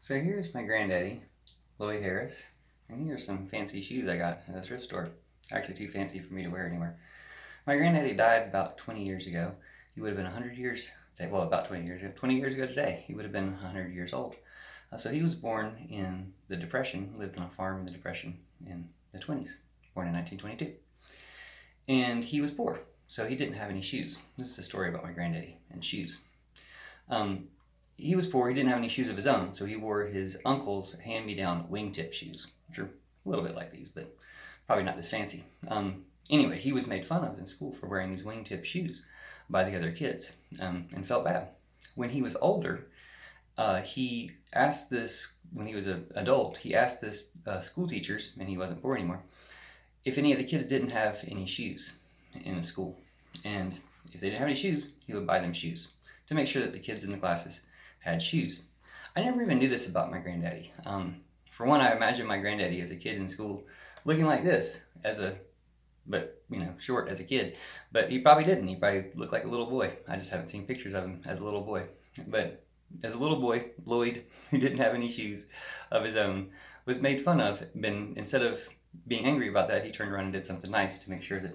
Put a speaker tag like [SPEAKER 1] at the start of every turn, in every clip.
[SPEAKER 1] So here's my granddaddy, Lloyd Harris, and here's some fancy shoes I got at a thrift store. Actually, too fancy for me to wear anywhere. My granddaddy died about 20 years ago. He would have been 100 years, well, about 20 years ago. 20 years ago today, he would have been 100 years old. So he was born in the Depression, lived on a farm in the Depression in the 20s, born in 1922. And he was poor, so he didn't have any shoes. This is a story about my granddaddy and shoes. Um, he was poor. He didn't have any shoes of his own, so he wore his uncle's hand-me-down wingtip shoes, which are a little bit like these, but probably not as fancy. Anyway, he was made fun of in school for wearing these wingtip shoes by the other kids, and felt bad. When he was older, he asked this, when he was an adult, he asked this school teachers, and he wasn't poor anymore, if any of the kids didn't have any shoes in the school. And if they didn't have any shoes, he would buy them shoes to make sure that the kids in the classes had shoes. I never even knew this about my granddaddy. For one, I imagine my granddaddy as a kid in school looking like this, but short as a kid. But he probably didn't. He probably looked like a little boy. I just haven't seen pictures of him as a little boy. But as a little boy, Lloyd, who didn't have any shoes of his own, was made fun of. Instead of being angry about that, he turned around and did something nice to make sure that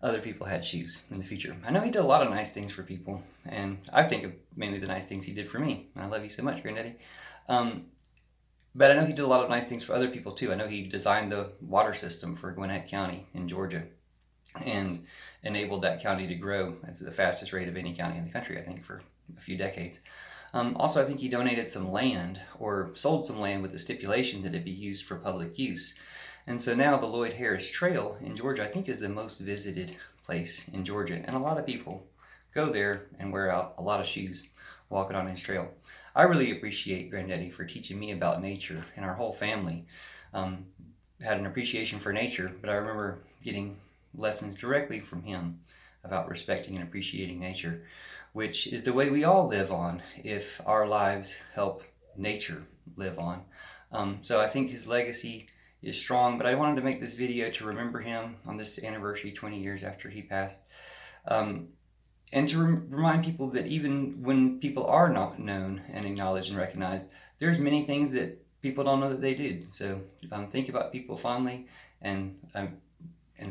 [SPEAKER 1] other people had shoes in the future. I know he did a lot of nice things for people, and I think of mainly the nice things he did for me. I love you so much, Granddaddy. But I know he did a lot of nice things for other people too. I know he designed the water system for Gwinnett County in Georgia and enabled that county to grow at the fastest rate of any county in the country, I think, for a few decades. Also, I think he donated some land or sold some land with the stipulation that it be used for public use. And so now the Lloyd Harris Trail in Georgia, I think, is the most visited place in Georgia. And a lot of people go there and wear out a lot of shoes walking on his trail. I really appreciate Granddaddy for teaching me about nature, and our whole family had an appreciation for nature, but I remember getting lessons directly from him about respecting and appreciating nature, which is the way we all live on if our lives help nature live on. So I think his legacy is strong, but I wanted to make this video to remember him on this anniversary 20 years after he passed. And to remind people that even when people are not known and acknowledged and recognized, there's many things that people don't know that they did. So think about people fondly and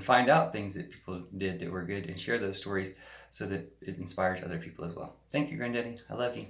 [SPEAKER 1] find out things that people did that were good and share those stories so that it inspires other people as well. Thank you, Granddaddy. I love you.